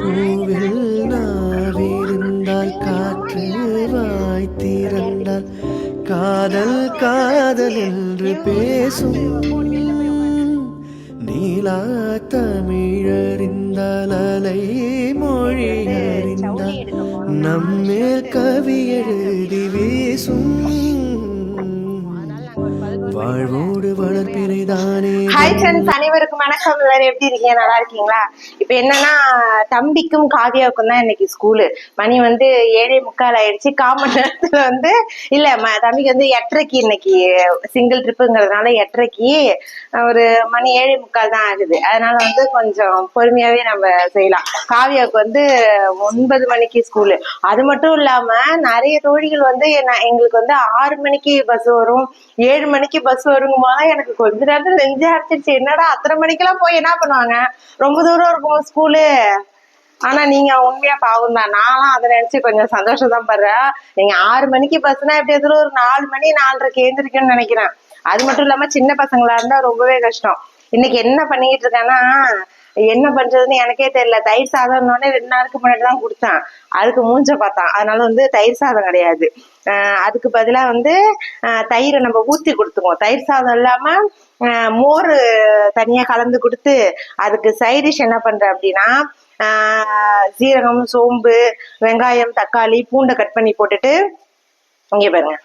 பூவில் நாவிருந்தால் காற்று வாய்த்திருந்தால் காதல் காதல் என்று பேசும் நீலா தமிழறிந்தால் அலை மொழி அறிந்தால் நம்மேல் கவி எழுதி வீசும் வாழ்வோடு வளர்ப்பினைதானே. ஹாய் ஃப்ரெண்ட்ஸ், அனைவருக்கும் வணக்கம். எல்லாரும் எப்படி இருக்கீங்க? நல்லா இருக்கீங்களா? இப்ப என்னன்னா, தம்பிக்கும் காவியாவுக்கும் தான் இன்னைக்கு ஸ்கூலு. மணி வந்து 7:45 ஆயிடுச்சு. காமன் நேரத்துல இல்ல தம்பிக்கு 8:30 இன்னைக்கு சிங்கிள் ட்ரிப்புங்கிறதுனால 8:30 ஒரு மணி 7:45 தான் ஆகுது. அதனால கொஞ்சம் பொறுமையாவே நம்ம செய்யலாம். காவியாவுக்கு 9 மணிக்கு ஸ்கூலு. அது மட்டும் இல்லாம நிறைய தோழிகள் எங்களுக்கு 6 மணிக்கு பஸ் வரும், 7 மணிக்கு பஸ் வருங்குமா. எனக்கு கொஞ்ச நேரத்துல நெஞ்சு அடிச்சிருச்சு. என்னடா அத்தனை மணிக்கெல்லாம் போய் என்ன பண்ணுவாங்க? ரொம்ப தூரம் இருக்கும் ஸ்கூலு. ஆனா நீங்க உண்மையா பாவம் தான். நான்லாம் அதை நினைச்சு கொஞ்சம் சந்தோஷம் தான் படுறேன். நீங்க 6 மணிக்கு பஸ்னா எப்படி ஒரு 4 மணி 4:30 எழுந்திருக்குன்னு நினைக்கிறேன். அது மட்டும் இல்லாம சின்ன பசங்களா இருந்தா ரொம்பவே கஷ்டம். இன்னைக்கு என்ன பண்ணிட்டு இருக்கேன்னா, என்ன பண்றதுன்னு எனக்கே தெரியல. தயிர் சாதம்னோடனே 2 நாளுக்கு முன்னாடி தான் குடுத்தேன். அதுக்கு மூஞ்ச பார்த்தான். அதனால தயிர் சாதம் கிடையாது. அதுக்கு பதிலா தயிரை நம்ம ஊத்தி கொடுத்துக்குவோம். தயிர் சாதம் இல்லாம மோர் தனியா கலந்து கொடுத்து அதுக்கு சைடிஷ் என்ன பண்றேன் அப்படின்னா, சீரகம், சோம்பு, வெங்காயம், தக்காளி, பூண்டை கட் பண்ணி போட்டுட்டு, இங்க பாருங்க,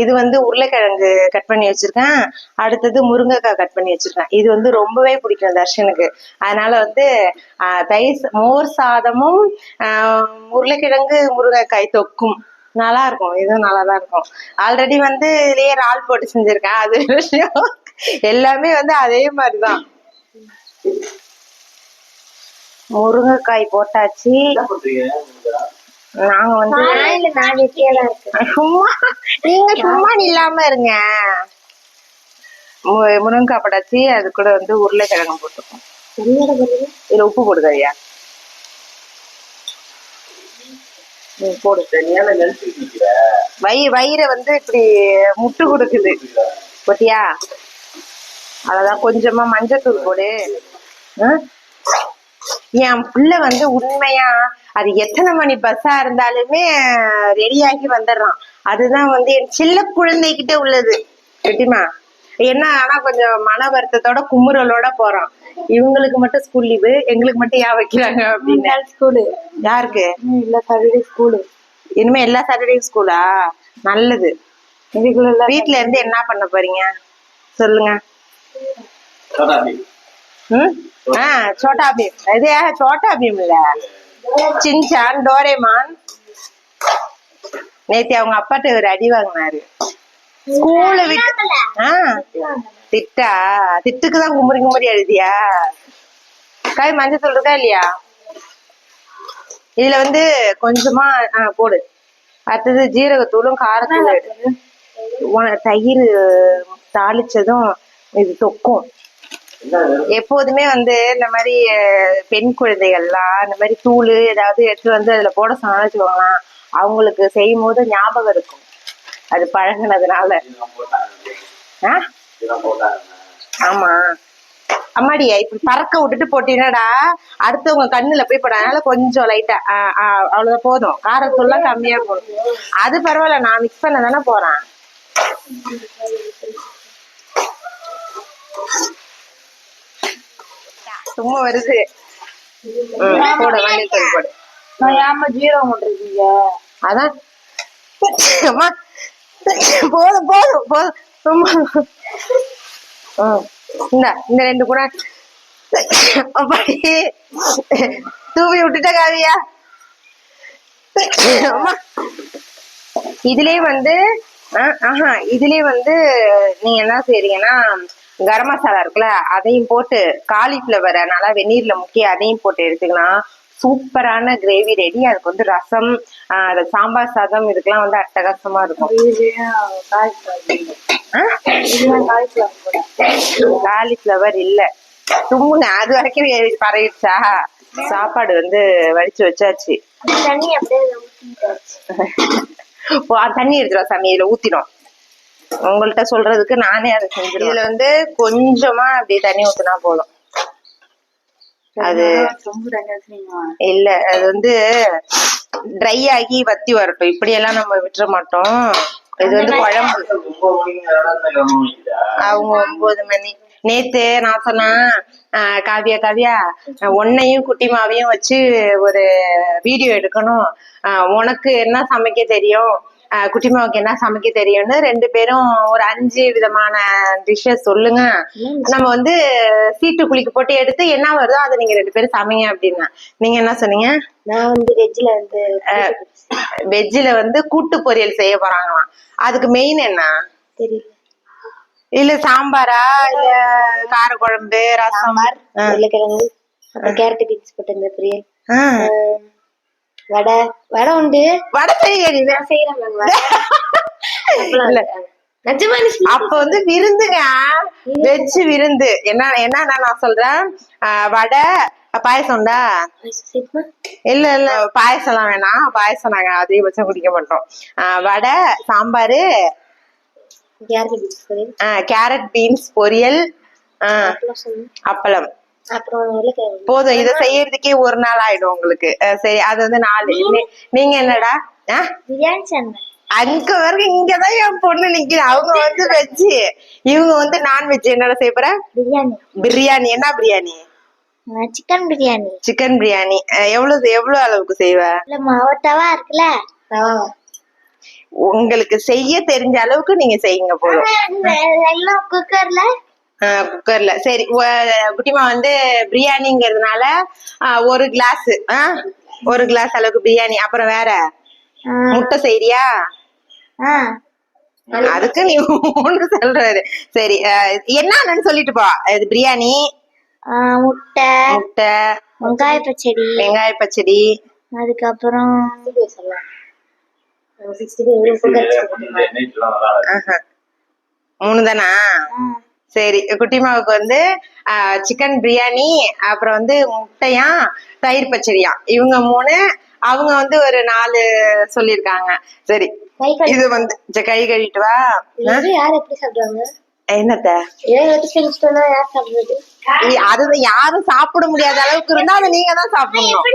இது உருளைக்கிழங்கு கட் பண்ணி வச்சிருக்கேன். அடுத்தது முருங்கைக்காய் கட் பண்ணி வச்சிருக்கேன். இது ரொம்பவே பிடிக்கும் தர்ஷனுக்கு. அதனால தயிர் மோர் சாதமும் உருளைக்கிழங்கு முருங்கைக்காய் தொக்கும் நல்லா இருக்கும். இதுவும் நல்லாதான் இருக்கும். ஆல்ரெடி இதுலயே இறால் போட்டு செஞ்சிருக்கேன். அது விஷயம் எல்லாமே அதே மாதிரிதான். முருங்கைக்காய் போட்டாச்சு. நாங்க சும்மா நீங்க சும்மா இல்லாம இருங்க. முருங்கைக்காய் போட்டாச்சு. அது கூட உருளைக்கிழங்கு போட்டுருக்கோம். இதுல உப்பு போடுதையா? போடு. வயிறை இப்படி முட்டு கொடுக்குது. போட்டியா? அதான் கொஞ்சமா மஞ்சத்தூள் போடு. என் பிள்ளை உண்மையா அது எத்தனை மணி பஸ்ஸா இருந்தாலுமே ரெடியாகி வந்துடுறான். அதுதான் என் சின்ன குழந்தைகிட்ட உள்ளது. வெட்டிமா என்ன, ஆனா கொஞ்சம் மன வருத்தத்தோட குமுறலோட போறான். இவங்களுக்கு மட்டும் ஸ்கூல் லீவு, எங்களுக்கு மட்டும் ஏன் வைக்கிறாங்க அப்படின்னு. ஸ்கூலு யாருக்கு? இல்ல சாட்டர்டே ஸ்கூலு. இனிமே எல்லா சாட்டர்டே ஸ்கூலா? நல்லது. வீட்டுல இருந்து என்ன பண்ண போறீங்க சொல்லுங்க. சோட்டா பீம். இது சோட்டா பீம் இல்ல, சின்சான், டோரேமான். நேத்தி அவங்க அப்பாட்ட ஒரு அடி வாங்கினாரு ஸ்கூல விட்டு. திட்டா? திட்டுக்குதான் குமுறி குமுறி எழுதியா? காய் மஞ்சத்தூள் இருக்கா இல்லையா? இதுல கொஞ்சமா போடு. அடுத்தது ஜீரகத்தூளும் காரத்தூள். தயிர் தாளிச்சதும் இது தொக்கும். எப்போதுமே இந்த மாதிரி பெண் குழந்தைகள்லாம் இந்த மாதிரி தூள் ஏதாவது எடுத்து அதுல போட சொன்னா வச்சுக்கோங்களேன், அவங்களுக்கு செய்யும் போது ஞாபகம் இருக்கும். அது பழகினதுனால. ஆமா அம்மாடியா, இப்படி பறக்க விட்டுட்டு போட்டீங்கடா அடுத்தவங்க கண்ணுல போய் போட. அதனால கொஞ்சம் லைட்டா அவ்வளவுதான் போதும். காரத்தூள்லாம் கம்மியா போடும். அது பரவாயில்ல, நான் மிக்ஸ் பண்ண தானே போறேன். சும்மா வருது. போட மல்லித்தூள் போடு. ஜீரகம் போட்டுருக்கீங்க. அதான் போதும் போதும் போதும். சும்மா இந்த 2 கூட அப்படி தூவி விட்டுட்ட காவியா. இதுலயே இதுலயே நீங்க என்ன செய்றீங்கன்னா, கரம் மசாலா இருக்குல்ல, அதையும் போட்டு காலிஃபிளவரை நல்லா வெந்நீர்ல முக்கி அதையும் போட்டு எடுத்துக்கலாம். சூப்பரான கிரேவி ரெடி. அதுக்கு ரசம், சாம்பார் சாதம், இதுக்கெல்லாம் அட்டகாசமா இருக்கும். காலிஃபிளவர் இல்ல, தும்முங்க. அது வரைக்கும் பரவிடுச்சா? சாப்பாடு வடிச்சு வச்சாச்சு. தண்ணி எடுத்துரும் சாமி. இதுல ஊத்திடும். உங்கள்கிட்ட சொல்றதுக்கு நானே அதை செஞ்சிருவேன். இதுல கொஞ்சமா அப்படி தண்ணி ஊத்துனா போதும். அது இல்ல, அது வந்து ட்ரை ஆகி வத்தி வரட்டும். இப்படி எல்லாம் நம்ம விட்டுற மாட்டோம். இது வந்து குழம்பு. அவங்க 9 மணி. நேத்து நான் சொன்னா காவியா உன்னையும் குட்டிமாவையும் வச்சு ஒரு வீடியோ எடுக்கணும். உனக்கு என்ன சமைக்க தெரியும், குட்டிமாவுக்கு என்ன சமைக்க தெரியும்னு 2 பேரும் ஒரு 5 விதமான டிஷ்ஷஸ் சொல்லுங்க. நம்ம வந்து சீட்டு குளிக்கு போட்டு எடுத்து என்ன வருதோ அதை நீங்க 2 பேரும் சமைங்க அப்படின்னா நீங்க என்ன சொன்னீங்க? நான் வந்து வெஜ்ஜில வந்து கூட்டு பொரியல் செய்ய போறாங்களாம். அதுக்கு மெயின் என்ன தெரியல. இல்ல சாம்பாரா இல்ல கார குழம்பு ரசம் உருளைக்கிழங்கு கேரட் பீன்ஸ் போட்டு இந்த பொரியல், வடை வடை உண்டு. வடை செய்ய செய்யறேன். அப்ப வந்து விருந்துங்க, வெஜ் விருந்து. என்ன நான் சொல்றேன், வடை பாயசம்டா. இல்ல பாயசம் எல்லாம் வேணாம். பாயசம் நாங்க அதிகபட்சம் குடிக்க மாட்டோம். வடை சாம்பாரு கேரட் பீன்ஸ் பொரியல் அப்பளம் போதும். இத செய்யறதுக்கே ஒரு நாள் ஆயிடும் உங்களுக்கு. சரி, அது வந்து 4. நீங்க என்னடா அங்க வரைக்கும் இங்கதான் என் பொண்ணு நிக்குது. அவங்க வந்து வெஜ், இவங்க வந்து நான்வெஜ். என்னடா செய்ய போற? பிரியாணி. என்ன பிரியாணி? சிக்கன் பிரியாணி. சிக்கன் பிரியாணி எவ்வளவு அளவுக்கு செய்வ? மாவட்டவா இருக்குல்ல, உங்களுக்கு செய்ய தெரிஞ்ச அளவுக்கு நீங்க செய்யுங்க போதும். குக்கர்ல. சரி, குட்டிமா வந்து பிரியாணிங்கிறதுனால 1 கிளாஸ் அளவுக்கு பிரியாணி. அப்புறம் வேற முட்டை செய்யறியா? அதுக்கு நீ ஒண்ணு சொல்றாரு. சரி, என்னன்னு சொல்லிட்டு போ. இது பிரியாணி, முட்டை, வெங்காய பச்சடி, அதுக்கப்புறம் 3 தானா? சரி, குட்டிமாவுக்கு வந்து சிக்கன் பிரியாணி, அப்புறம் வந்து முட்டையா தயிர் பச்சடியா, இவங்க 3. அவங்க வந்து ஒரு 4 சொல்லிருக்காங்க. சரி, இது வந்து கை கழுவிட்டு வா. யார் எப்படி சாப்பிடுவாங்க? என்னத்த அதுதான் யாரும் சாப்பிட முடியாத அளவுக்கு இருந்தா அதை நீங்க தான் சாப்பிடணும்.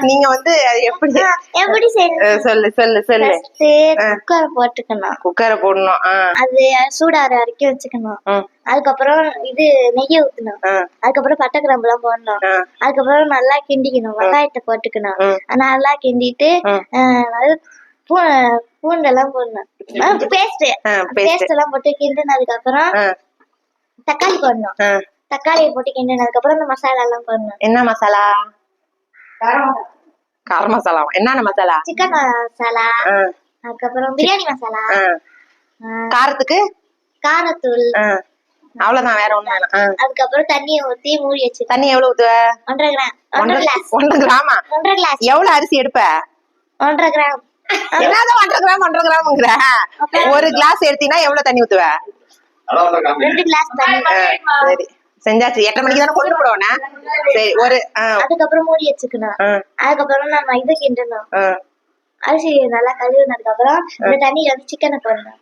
நீங்க வந்து எப்படி சொல்லு. குக்கரை போடணும். அது சூடாற வரைக்கும் வச்சுக்கணும். அதுக்கப்புறம் இது நெய்ய ஊத்தணும். அதுக்கப்புறம் பட்டை கிராம்பு எல்லாம் போடணும். அதுக்கப்புறம் நல்லா கிண்டிக்கணும். வெங்காயத்தை போட்டுக்கணும். நல்லா கிண்டிட்டு பூண்டெல்லாம் போடணும். பேஸ்ட் எல்லாம் போட்டு கிண்டினதுக்கு அப்புறம் தக்காளி போடணும். தக்காளியை போட்டு கிண்டினதுக்கு அப்புறம் இந்த மசாலா எல்லாம் போடணும். என்ன மசாலா? கரம் மசாலா. என்னென்ன மசாலா? சிக்கன் மசாலா, அதுக்கப்புறம் பிரியாணி மசாலா, காரத்துக்கு காரத்தூள், அவ்வளவுதான், வேற ஒண்ணும் வேணாம். அதுக்கப்புறம் தண்ணியை ஊத்தி மூடி வச்சு. தண்ணி எவ்வளவு ஊத்துவ? 1.5 கிராமா? எவ்வளவு அரிசி எடுப்ப? 1.5 கிராம். என்னதான் 1.5 கிராம்ங்கிற? 1 கிளாஸ் எடுத்தீங்கன்னா எவ்வளவு தண்ணி ஊத்துவ? 2 கிளாஸ் தண்ணி. சரி, செஞ்சாச்சு. 8:30 மணிக்கு தானே கொண்டு போடுவோம். சரி, அதுக்கப்புறம் மூடி வச்சுக்கணும். அதுக்கப்புறம் நம்ம இது கிண்டணும். அரிசி நல்லா கழுவுனதுக்கு அப்புறம் இந்த தண்ணியில வந்து சிக்கனை போடணும்.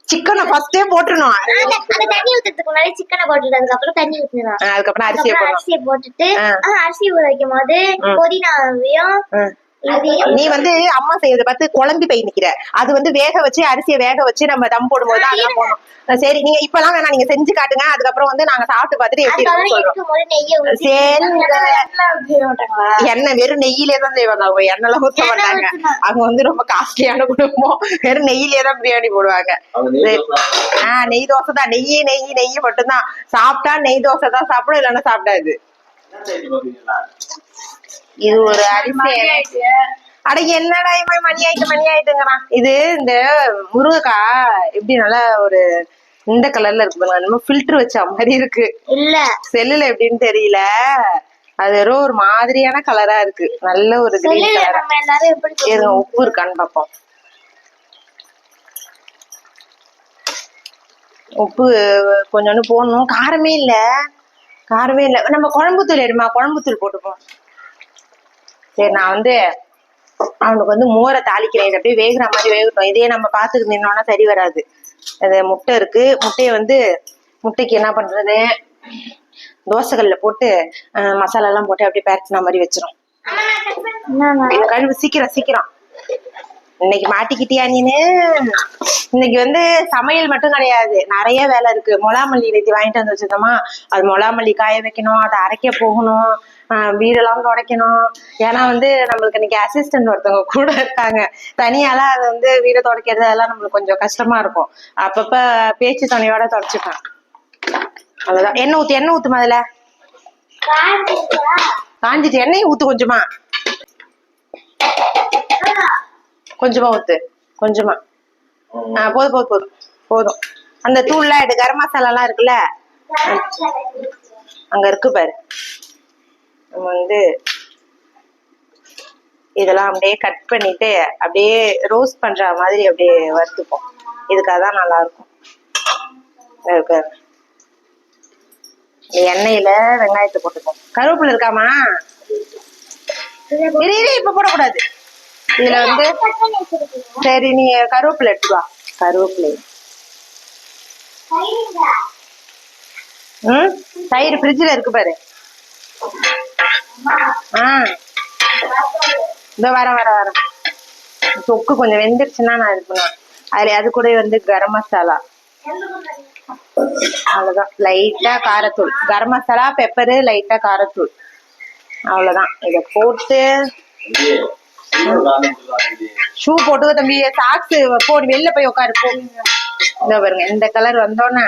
சிக்கனை ஃபர்ஸ்டே போட்டுறணும். அந்த தண்ணி ஊத்துறதுக்கு முன்னாடி சிக்கனை போட்டுட்டு அதுக்கப்புறம் தண்ணி ஊத்தணும். அதுக்கப்புறம் அரிசியை போட்டுட்டு அரிசி ஊற வைக்கும் போது புதினாவையும் நீ வந்து அம்மா செய்யறத பார்த்து குழம்பி போய் நிக்கிற. அது வந்து வேக வச்சு அரிசியை வேக வச்சு நம்ம தம் போடும்போது அதெல்லாம் போடணும். சரி, நீங்க இப்பெல்லாம் வேணா, நீங்க செஞ்சு காட்டுங்க. அதுக்கப்புறம் வந்து நாங்க சாப்பிட்டு பார்த்துட்டு எப்படி எண்ணெய் வெறும் நெய்யிலே தான் செய்வாங்க. அவங்க எண்ணெய்லாம் ஊத்த மாட்டாங்க. அவங்க வந்து ரொம்ப காஸ்ட்லியான குடும்பம். வெறும் நெய்யிலே தான் பிரியாணி போடுவாங்க. நெய் தோசை தான். நெய் மட்டும்தான் சாப்பிட்டா. நெய் தோசை தான் சாப்பிடும், இல்லைன்னா சாப்பிடாது. இது ஒரு அரிசி. அட என்னடா மணி ஆயிட்டுங்கிறான். இது இந்த முருங்கைக்காய் எப்படி நல்லா ஒரு இந்த கலர்ல இருக்கு பாருங்க. நம்ம ஃபில்டர் வச்ச மாதிரி இருக்கு. இல்ல செல்லுல எப்படின்னு தெரியல. அது ஒரு மாதிரியான கலரா இருக்கு. நல்ல ஒரு கிரீன் கலர். உப்பு இருக்கான்னு பாப்போம். உப்பு கொஞ்சோண்டு போடணும். காரமே இல்ல. நம்ம குழம்புத்தூள் எடுமா, குழம்புத்தூள் போட்டுப்போம். சரி, நான் வந்து அவனுக்கு வந்து மோரை தாளிக்கிறேன். இது அப்படியே வேகுற மாதிரி வேகட்டும். இதே நம்ம பாத்துட்டு நின்னோம்னா சரி வராது. அது முட்டை இருக்கு. முட்டையை வந்து முட்டைக்கு என்ன பண்றது, தோசைகள்ல போட்டு மசாலா எல்லாம் போட்டு அப்படியே பேரட்டின மாதிரி வச்சிரும். கழுவு சீக்கிரம் சீக்கிரம். இன்னைக்கு மாட்டிக்கிட்டியா நீனு? இன்னைக்கு வந்து சமையல் மட்டும் கிடையாது, நிறைய வேலை இருக்கு. மொளாமல்லி நேற்று வாங்கிட்டு வந்து வச்சிருந்தோமா, அது மொளாமல்லி காய வைக்கணும், அதை அரைக்க போகணும், வீடெல்லாம் துடைக்கணும். ஏன்னா வந்து நம்மளுக்கு இன்னைக்கு அசிஸ்டன்ட் ஒருத்தவங்க கூட இருக்காங்க. தனியாலாம் அது வந்து வீடை துடைக்கிறது அதெல்லாம் நம்மளுக்கு கொஞ்சம் கஷ்டமா இருக்கும். அப்பப்ப பேச்சு துணையோட துடைச்சுப்பேன். அவ்வளவுதான். எண்ணெய் ஊத்து முதல்ல. காஞ்சிட்டு எண்ணெய் ஊத்து கொஞ்சமா, கொஞ்சமா ஊத்து, கொஞ்சமா. போதும் போதும் போதும் போதும். அந்த தூள்லாம் எடு, கரம் மசாலா எல்லாம் இருக்குல்ல அங்க இருக்கு பாரு. நம்ம வந்து இதெல்லாம் அப்படியே கட் பண்ணிட்டு அப்படியே ரோஸ்ட் பண்ற மாதிரி அப்படியே வறுத்துப்போம். இதுக்காக தான் நல்லா இருக்கும். இருக்கு எண்ணெயில வெங்காயத்தை போட்டுப்போம். கருவேப்பிலை இருக்காமா? இப்ப போடக்கூடாது. இதுல வந்து சரி நீ கருவேப்பிலை எடுத்துவா. கருவேப்பிலை தயிர் ஃப்ரிட்ஜ்ல இருக்கு பாரு. இந்த வரேன். தொக்கு கொஞ்சம் வெந்துருச்சுன்னா நான் இது பண்ணுவேன். அதுல அது கூட வந்து கரம் மசாலா, அவ்வளவுதான். லைட்டா காரத்தூள், கரம் மசாலா, பெப்பரு, லைட்டா காரத்தூள், அவ்வளவுதான். இத போட்டு ஷூ போட்டு தம்பி, சாக்ஸ் போடு, வெளில போய் உட்காரு போ. இந்த பாருங்க, இந்த கலர் வந்தோன்னே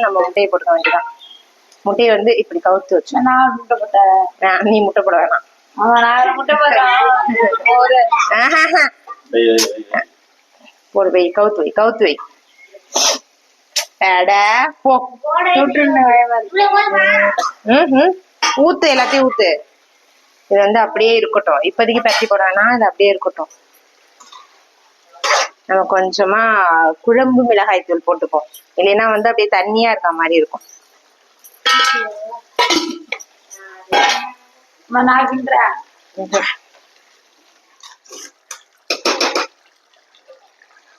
நம்ம முட்டையை போட்டுக்க வேண்டியதான். முட்டையை வந்து இப்படி கவுத்து வச்சு. நான் முட்டை போட்டேன், நீ முட்டை போட வேணாம். போடு, வை, கவுத்து வை. ஊத்து, எல்லாத்தையும் ஊத்து. இது வந்து அப்படியே இருக்கட்டும். இப்போதைக்கு பற்றி போடுறானா இது அப்படியே இருக்கட்டும். நம்ம கொஞ்சமா குழம்பு மிளகாய் தூள் போட்டுப்போம், இல்லைன்னா வந்து அப்படியே தண்ணியா இருக்க மாதிரி இருக்கும்.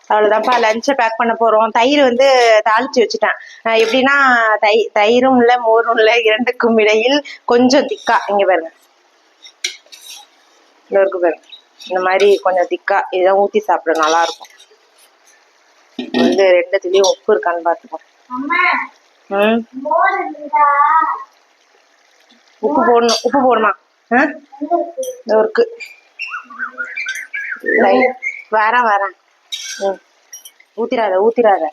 அவ்வளவுதான்ப்பா, லஞ்சை பேக் பண்ண போறோம். தயிர் வந்து தாளிச்சு வச்சுட்டேன். எப்படின்னா தயிரும் இல்லை மோரும் இல்லை, இரண்டுக்கும் இடையில் கொஞ்சம் திக்கா. இங்க பாருங்க, இருக்கு பாருங்க, இந்த மாதிரி கொஞ்சம் திக்கா. இதான் ஊத்தி சாப்பிட நல்லா இருக்கும். வந்து ரெண்டுத்துலயும் உப்பு இருக்கான்னு பாத்துக்கோ. உப்பு போடணும். உப்பு போடுமா? இருக்கு. வரேன். ஊத்திராத.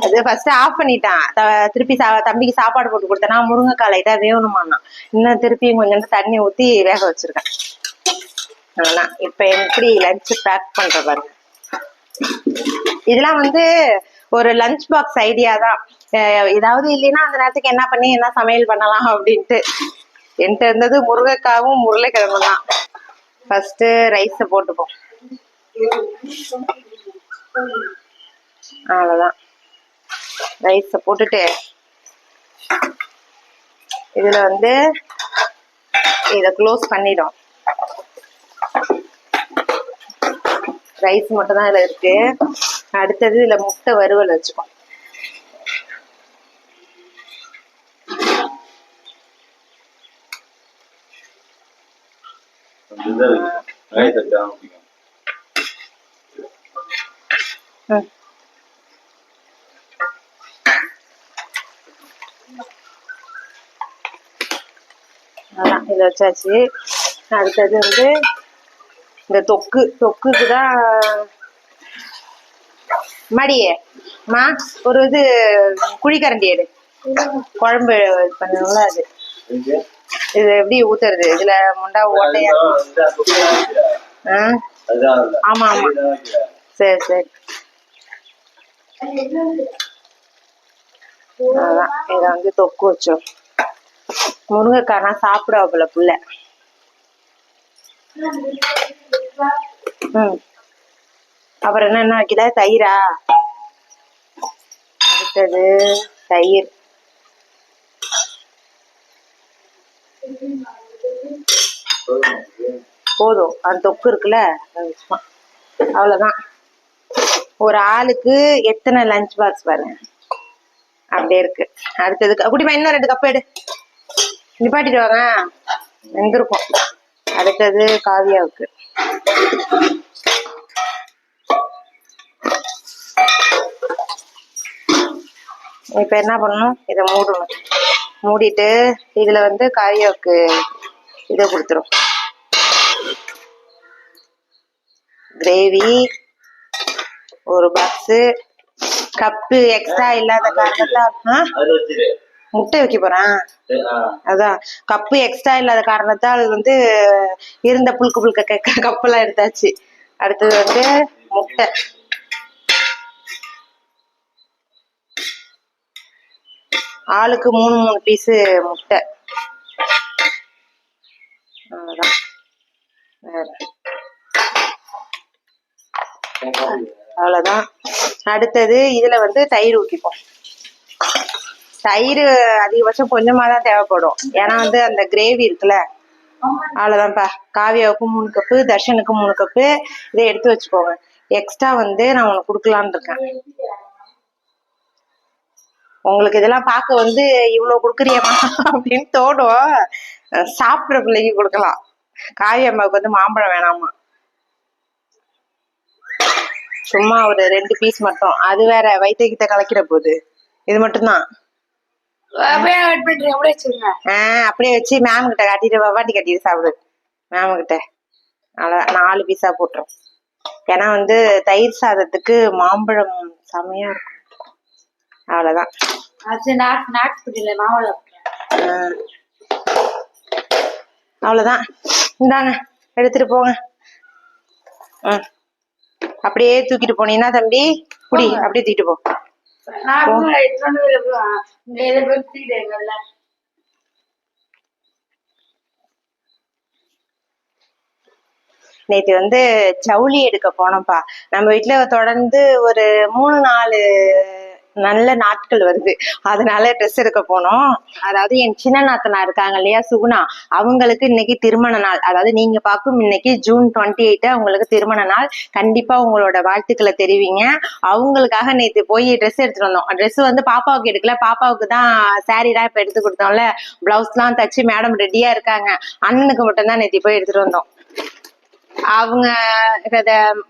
அது ஃபர்ஸ்ட் ஆஃப் பண்ணிட்டான். திருப்பி தம்பிக்கு சாப்பாடு போட்டு கொடுத்தேன்னா முருங்கைக்காய் லைட்டா வேணுமான்னா, இன்னும் திருப்பியும் கொஞ்சம் தண்ணி ஊத்தி வேக வச்சிருக்கேன். அவ்வளவுதான். இப்ப எப்படி லஞ்ச் பேக் பண்ற பாருங்க. இதெல்லாம் வந்து ஒரு லஞ்ச் பாக்ஸ் ஐடியா தான். ஏதாவது இல்லைன்னா அந்த நேரத்துக்கு என்ன பண்ணி என்ன சமையல் பண்ணலாம் அப்படின்ட்டு. என்கிட்ட இருந்தது முருங்கைக்காவும் உருளைக்கிழங்கும் தான். ஃபர்ஸ்ட் ரைஸ போட்டுப்போம். அவ்வளவுதான். ரைஸ போட்டுட்டு இதுல வந்து இத க்ளோஸ் பண்ணிடும். ரைஸ் மட்டும் தான் இதுல இருக்கு. அடுத்தது இதுல முட்டை வறுவல் வச்சுக்கோம். இதை வச்சாச்சு. அடுத்தது வந்து இந்த தொக்குக்குதான் மடியே ஒரு இது குழிக்கரண்டி எடு, குழம்பு பண்ணுவோம்ல அது. இது எப்படி ஊத்துறது? இதுல முண்டா ஓட்டையா. ஆமா. சரி. அதான் இத வந்து தொக்கு வச்சோம். முருங்கைக்கானா சாப்பிடாப்புல புள்ள. அப்புறம் என்ன வைக்கல? தயிரா? அடுத்தது தயிர். போதும். அந்த தொக்கு இருக்குல்ல, அவ்வளவுதான். ஒரு ஆளுக்கு எத்தனை லஞ்ச் பாக்ஸ் பாருங்க, அப்படியே இருக்கு. அடுத்தது குட்டிமா இன்னும் 2 கப் எடு, நிப்பாட்டிட்டு வாங்க, வெந்திருக்கும். அடுத்தது காவியாவுக்கு. இப்ப என்ன பண்ணணும், இதை மூடணும். மூடிட்டு இதுல வந்து காவியாவுக்கு இதை கொடுத்துரும், கிரேவி ஒரு பாக்ஸ். கப்பு எக்ஸ்ட்ரா இல்லாத காரணத்தால் முட்டை வைக்க போறேன். அதான் கப்பு எக்ஸ்ட்ரா இல்லாத காரணத்தால் வந்து இருந்த புழுக்க கப்பெல்லாம் எடுத்தாச்சு. அடுத்தது வந்து முட்டை. ஆளுக்கு 3 பீஸ் முட்டை. அவ்வளவுதான். அவ்வளவுதான். அடுத்தது இதுல வந்து தயிர் ஊற்றிப்போம். தயிர் அதிகபட்சம் கொஞ்சமா தான் தேவைப்படும், ஏன்னா வந்து அந்த கிரேவி இருக்குல்ல. அவ்வளவுதான்ப்பா. காவியாவுக்கு 3 கப்பு, தர்ஷனுக்கு 3 கப்பு. இதை எடுத்து வச்சுக்கோங்க. எக்ஸ்ட்ரா வந்து நான் உனக்கு கொடுக்கலான்னு இருக்கேன். உங்களுக்கு இதெல்லாம் பார்க்க வந்து இவ்வளவு கொடுக்குறியம்மா அப்படின்னு தோணும். சாப்பிட்ற பிள்ளைக்கு கொடுக்கலாம். காவிய அம்மாவுக்கு வந்து மாம்பழம் வேணாமா, சும்மா ஒரு 2 பீஸ் மட்டும். அது வேற வயிற்றுக்கிட்ட கலக்கிற போது. இது மட்டும்தான். அப்படியே வச்சு மேம் கிட்ட காட்டிட்டு வவாட்டி கட்டிட்டு சாப்பிடு மேம் கிட்ட. 4 பீஸா போட்டுரும். ஏன்னா வந்து தயிர் சாதத்துக்கு மாம்பழம் செமையா இருக்கும். அவ்வளவுதான். அவ்வளவுதான். இந்தாங்க எடுத்துட்டு போங்க. அப்படியே தூக்கிட்டு போனீங்கன்னா தம்பி குடி, அப்படியே தூக்கிட்டு போ. நேத்து வந்து ஜவுளி எடுக்க போனோம்ப்பா. நம்ம வீட்டுல தொடர்ந்து ஒரு 3-4 நல்ல நாட்கள் வருது, அதனால ட்ரெஸ் எடுக்க போனோம். அதாவது என் சின்ன நாத்தனா இருக்காங்க இல்லையா, சுகுணா, அவங்களுக்கு இன்னைக்கு திருமண நாள். அதாவது நீங்க பார்க்கும் இன்னைக்கு ஜூன் 28 அவங்களுக்கு திருமண நாள். கண்டிப்பா உங்களோட வாழ்த்துக்களை தெரிவிங்க. அவங்களுக்காக நேத்து போய் ட்ரெஸ் எடுத்துட்டு வந்தோம். ட்ரெஸ் வந்து பாப்பாவுக்கு எடுக்கல, பாப்பாவுக்கு தான் சாரீலாம் இப்ப எடுத்து கொடுத்தோம்ல, பிளவுஸ் எல்லாம் தச்சு மேடம் ரெடியா இருக்காங்க. அண்ணனுக்கு மட்டும் தான் நேத்து போய் எடுத்துட்டு வந்தோம். அவங்க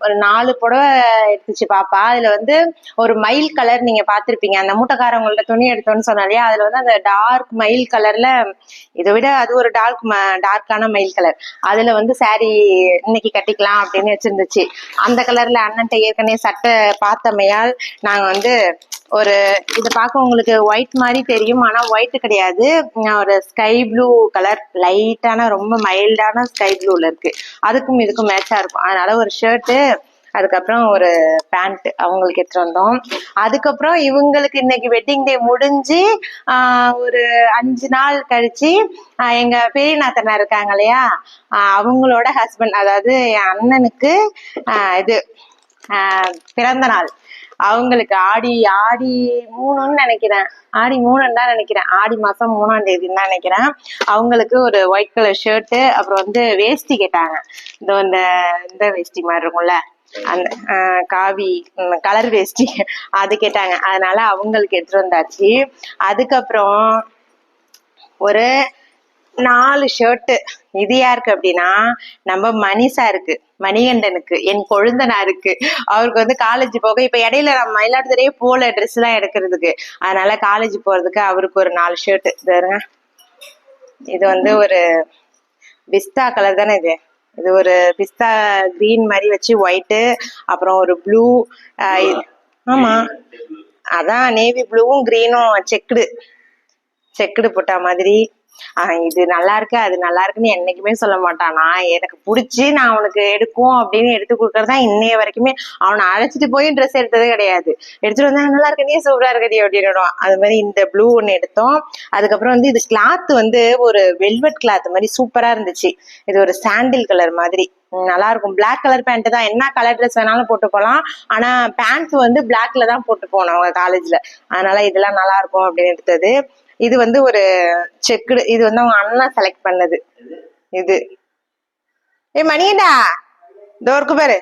ஒரு 4 புடவை எடுத்துச்சு பாப்பா. அதுல வந்து ஒரு மயில் கலர் நீங்க பாத்திருப்பீங்க, அந்த மூட்டைக்காரவங்கள்ட்ட துணி எடுத்தோன்னு சொன்னாலே, அதுல வந்து அந்த டார்க் மயில் கலர்ல, இதை விட அது ஒரு டார்க்கான மயில் கலர். அதுல வந்து சாரி இன்னைக்கு கட்டிக்கலாம் அப்படின்னு வச்சிருந்துச்சு. அந்த கலர்ல அண்ணன்ட்ட ஏற்கனவே சட்டை பார்த்தமையால் நாங்க வந்து ஒரு இதை பார்க்க உங்களுக்கு ஒயிட் மாதிரி தெரியும், ஆனா ஒயிட் கிடையாது, ஒரு ஸ்கை ப்ளூ கலர், லைட்டான ரொம்ப மைல்டான ஸ்கை ப்ளூல இருக்கு. அதுக்கும் இதுக்கும் மேட்சா இருக்கும். அதனால ஒரு ஷர்ட்டு, அதுக்கப்புறம் ஒரு பேண்ட் அவங்களுக்கு எடுத்துட்டு வந்தோம். அதுக்கப்புறம் இவங்களுக்கு இன்னைக்கு வெட்டிங் டே முடிஞ்சு ஒரு 5 நாள் கழிச்சு எங்க பெரிய நாத்தனா இருக்காங்க இல்லையா, அவங்களோட ஹஸ்பண்ட், அதாவது என் அண்ணனுக்கு இது பிறந்த நாள். அவங்களுக்கு ஆடி 3ன்னு நினைக்கிறேன், ஆடி 3ன்னு தான் நினைக்கிறேன், ஆடி மாசம் 3ஆம் தேதின்னு தான் நினைக்கிறேன். அவங்களுக்கு ஒரு ஒயிட் கலர் ஷர்ட்டு, அப்புறம் வந்து வேஷ்டி கேட்டாங்க. இந்த வேஷ்டி மாதிரி இருக்கும்ல, அந்த காவி கலர் வேஷ்டி, அது கேட்டாங்க. அதனால அவங்களுக்கு எடுத்துட்டு வந்தாச்சு. அதுக்கப்புறம் ஒரு 4 ஷர்ட்டு. இது யாருக்கு அப்படின்னா நம்ம மணிஷா இருக்கு, மணிகண்டனுக்கு, என் கொழுந்தனாருக்கு. அவருக்கு வந்து காலேஜ் போக, இப்ப இடையில நம்ம மயிலாடுதுறையே போல ட்ரெஸ் எல்லாம் எடுக்கிறதுக்கு, அதனால காலேஜ் போறதுக்கு அவருக்கு ஒரு 4 ஷர்ட். பாருங்க, இது வந்து ஒரு பிஸ்தா கலர் தானே, இது ஒரு பிஸ்தா கிரீன் மாதிரி வச்சு ஒயிட்டு, அப்புறம் ஒரு ப்ளூ. ஆமா, அதான் நேவி ப்ளூவும் கிரீனும் செக்குடு போட்ட மாதிரி. இது நல்லா இருக்கு, அது நல்லா இருக்குன்னு என்னைக்குமே சொல்ல மாட்டான். நான் எனக்கு பிடிச்சி நான் அவனுக்கு எடுக்கும் அப்படின்னு எடுத்து கொடுக்கறதா இன்னைய வரைக்குமே. அவனை அழைச்சிட்டு போய் ட்ரெஸ் எடுத்ததே கிடையாது. எடுத்துட்டு வந்தா நல்லா இருக்கடி, சூப்பரா இருக்கடி அப்படின்னு. அது மாதிரி இந்த ப்ளூ ஒன்று எடுத்தோம். அதுக்கப்புறம் வந்து இது கிளாத் வந்து ஒரு வெல்வெட் கிளாத் மாதிரி சூப்பரா இருந்துச்சு. இது ஒரு சாண்டில் கலர் மாதிரி நல்லா இருக்கும். பிளாக் கலர் பேண்ட் தான், என்ன கலர் ட்ரெஸ் வேணாலும் போட்டு போகலாம், ஆனா பேண்ட் வந்து பிளாக்ல தான் போட்டு போனோம் அவங்க காலேஜ்ல. அதனால இதெல்லாம் நல்லா இருக்கும் அப்படின்னு எடுத்தது. இது வந்து ஒரு செக்குடு, இது வந்து அவங்க அண்ணா செலக்ட் பண்ணது. இது மணியண்டா டோருக்கு பாரு,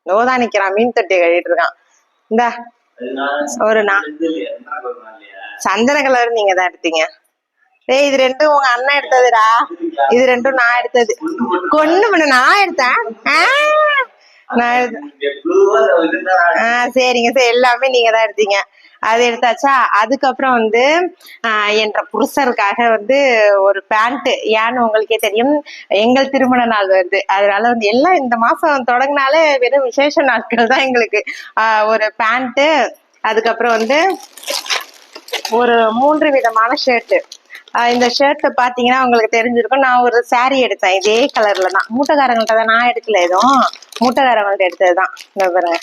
நோதான் நிக்கிறான், மீன் தொட்டி கழிட்டு இருக்கான். இந்த ஒரு சந்தன கலர் நீங்க தான் எடுத்தீங்க. டேய் இது ரெண்டும் உங்க அண்ணன் எடுத்ததுடா, இது ரெண்டும் நான் எடுத்தது. கொண்டு பண்ண நான் எடுத்தேன். சரிங்க சரி, எல்லாமே நீங்க தான் எடுத்தீங்க. அது எடுத்தாச்சா. அதுக்கப்புறம் வந்து என்ற புருஷருக்காக வந்து ஒரு பேண்ட். ஏன்னு உங்களுக்கே தெரியும், எங்கள் திருமண நாள் வருது. அதனால வந்து எல்லாம் இந்த மாசம் தொடங்கினாலே வெறும் விசேஷ நாட்கள் தான் எங்களுக்கு. ஒரு பேண்ட், அதுக்கப்புறம் வந்து ஒரு 3 விதமான ஷர்ட். இந்த ஷர்ட் பாத்தீங்கன்னா உங்களுக்கு தெரிஞ்சிருக்கும். நான் ஒரு சாரி எடுத்தேன் இதே கலர்ல தான். மூட்டைக்காரங்கள்ட்ட தான், நான் எடுக்கல, எதுவும் மூட்டைக்காரங்கள்ட்ட எடுத்ததுதான். பாருங்க,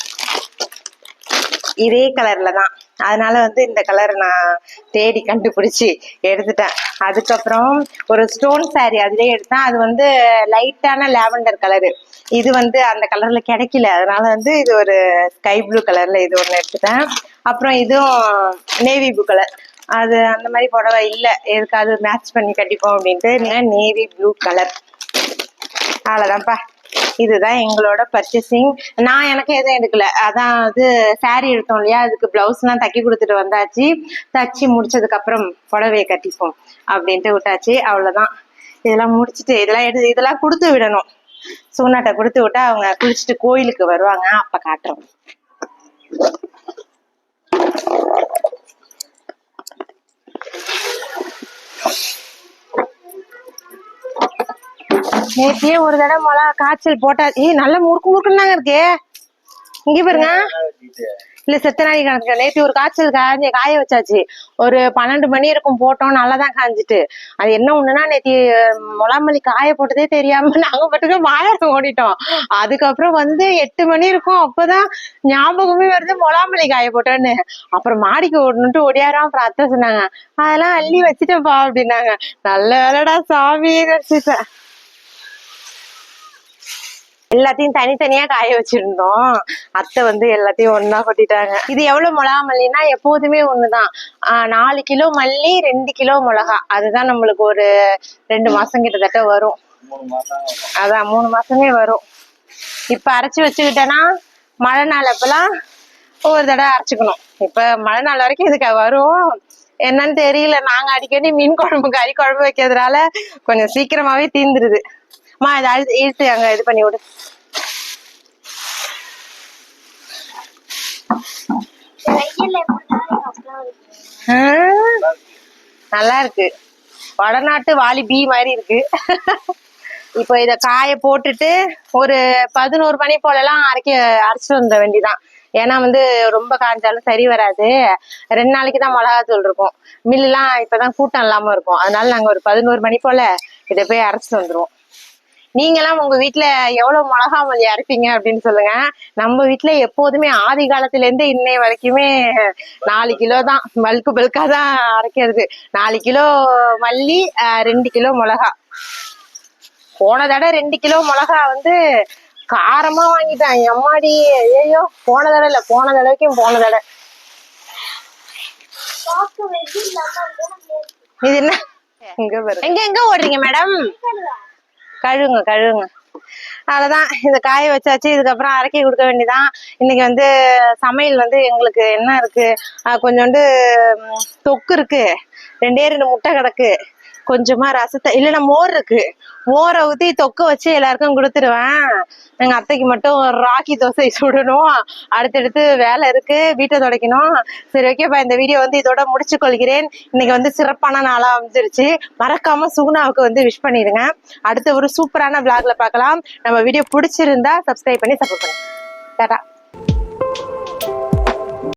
இதே கலர்ல தான். அதனால வந்து இந்த கலர் நான் தேடி கண்டுபிடிச்சு எடுத்துட்டேன். அதுக்கப்புறம் ஒரு ஸ்டோன் சாரி அதுலயே எடுத்தேன். அது வந்து லைட்டான லாவெண்டர் கலரு. இது வந்து அந்த கலர்ல கிடைக்கல, அதனால வந்து இது ஒரு ஸ்கை ப்ளூ கலர்ல இது ஒண்ணு எடுத்துட்டேன். அப்புறம் இதுவும் நேவி ப்ளூ கலர். அது அந்த மாதிரி புடவை இல்லை, எதுக்காவது மேட்ச் பண்ணி கட்டிப்போம் அப்படின்ட்டு நேவி ப்ளூ கலர். அவ்வளோதான்ப்பா, இதுதான் எங்களோட பர்ச்சேசிங். நான் எனக்கு எதுவும் எடுக்கல. அதான் அது சாரி எடுத்தோம் இல்லையா, அதுக்கு பிளவுஸ் எல்லாம் தைக்கி கொடுத்துட்டு வந்தாச்சு. தச்சு முடிச்சதுக்கு அப்புறம் புடவையை கட்டிப்போம் அப்படின்ட்டு விட்டாச்சு. அவ்வளவுதான். இதெல்லாம் முடிச்சுட்டு இதெல்லாம் கொடுத்து விடணும். சூனாட்டை கொடுத்து விட்டா அவங்க குளிச்சுட்டு கோயிலுக்கு வருவாங்க, அப்ப காட்டுறோம். நேத்தியே ஒரு தடவை மிளகா காய்ச்சல் போட்டா, நல்ல முறுக்கு முறுக்குன்னு தாங்க இருக்கு. இங்க பாருங்க, இல்ல செத்த நாளை கணக்கு. நேற்று ஒரு காய்ச்சல் காய வச்சாச்சு. ஒரு 12 மணி இருக்கும் போட்டோம், நல்லாதான் காஞ்சிட்டு. அது என்ன ஒண்ணுன்னா, நேற்று முலாமல்லி காய போட்டதே தெரியாம நாங்க பாட்டுக்கு மாயாரம் ஓடிட்டோம். அதுக்கப்புறம் வந்து 8 மணி இருக்கும், அப்பதான் ஞாபகமே வருது முலாமல்லி காய போட்டோன்னு. அப்புறம் மாடிக்கு ஓடணுன்ட்டு ஓடியாரோம். அப்புறம் அத்தை சொன்னாங்க, அதெல்லாம் அள்ளி வச்சுட்டப்பா அப்படின்னாங்க. நல்ல வேலைடா சாமி நினைச்சிட்டேன். எல்லாத்தையும் தனித்தனியா காய வச்சிருந்தோம். அத்தை வந்து எல்லாத்தையும் ஒன்னா கொட்டிட்டாங்க. இது எவ்வளவு மிளகா மல்லினா எப்போதுமே ஒண்ணுதான். 4 கிலோ மல்லி, 2 கிலோ மிளகா. அதுதான் நம்மளுக்கு ஒரு 2 மாசம் கிட்டத்தட்ட வரும். அதான் 3 மாசமே வரும். இப்ப அரைச்சு வச்சுக்கிட்டேன்னா மழை நாள் அப்பெல்லாம் ஒரு தடவை அரைச்சுக்கணும். இப்ப மழை நாள் வரைக்கும் இதுக்கு வரும். என்னன்னு தெரியல, நாங்க அடிக்கடி மீன் குழம்பு கறி குழம்பு வைக்கிறதுனால கொஞ்சம் சீக்கிரமாவே தீந்துருது. மா இதை இழுத்து அங்க இது பண்ணி விடு. நல்லா இருக்கு, வடநாட்டு வாலிபி மாதிரி இருக்கு. இப்போ இத காய போட்டுட்டு ஒரு 11 மணி போல எல்லாம் அரைச்சிட்டு வந்துட வேண்டிதான். ஏன்னா வந்து ரொம்ப காய்ஞ்சாலும் சரி வராது. 2 நாளைக்கு தான் மிளகாத்தூள் இருக்கும். மில்லாம் இப்பதான் கூட்டம் இல்லாம இருக்கும். அதனால நாங்க ஒரு 11 மணி போல இதை போய் அரைச்சிட்டு வந்துருவோம். நீங்கெல்லாம் உங்க வீட்டுல எவ்வளவு மிளகா மல்லி அரைப்பீங்க அப்படின்னு சொல்லுங்க. நம்ம வீட்டுல எப்போதுமே ஆதி காலத்துல இருந்து இன்னைய வரைக்குமே 4 கிலோ தான், பல்கா தான் அரைக்கிறது. 4 கிலோ மல்லி, 2 கிலோ மிளகா. போன தடவை 2 கிலோ மிளகா வந்து காரமா வாங்கிட்டேன். எம்மாடி, ஐயோ, போன தடவைக்கும் போன தடவை. இது என்ன எங்க ஓடுறீங்க மேடம்? கழுவுங்க. அவ்வளவுதான், இதை காய வச்சாச்சு. இதுக்கப்புறம் அரைக்கி கொடுக்க வேண்டியதான். இன்னைக்கு வந்து சமையல் வந்து எங்களுக்கு என்ன இருக்கு, கொஞ்சோண்டு தொக்கு இருக்கு, 2 முட்டை கிடக்கு, கொஞ்சமா ரசத்தை இல்லைன்னா மோர் இருக்கு. மோரை ஊத்தி தொக்கு வச்சு எல்லாருக்கும் கொடுத்துருவேன். எங்க அத்தைக்கு மட்டும் ராகி தோசை சுடணும். அடுத்தடுத்து வேலை இருக்கு, வீட்டை துடைக்கணும். சரி, ஓகேப்பா, இந்த வீடியோ வந்து இதோட முடிச்சு கொள்கிறேன். இன்னைக்கு வந்து சிறப்பான நாளா அமைஞ்சிருச்சு. மறக்காம சுகுணாவுக்கு வந்து விஷ் பண்ணிடுங்க. அடுத்த ஒரு சூப்பரான vlogல பார்க்கலாம். நம்ம வீடியோ பிடிச்சிருந்தா சப்ஸ்கிரைப் பண்ணி சப்போர்ட் பண்ணுங்க. டாடா.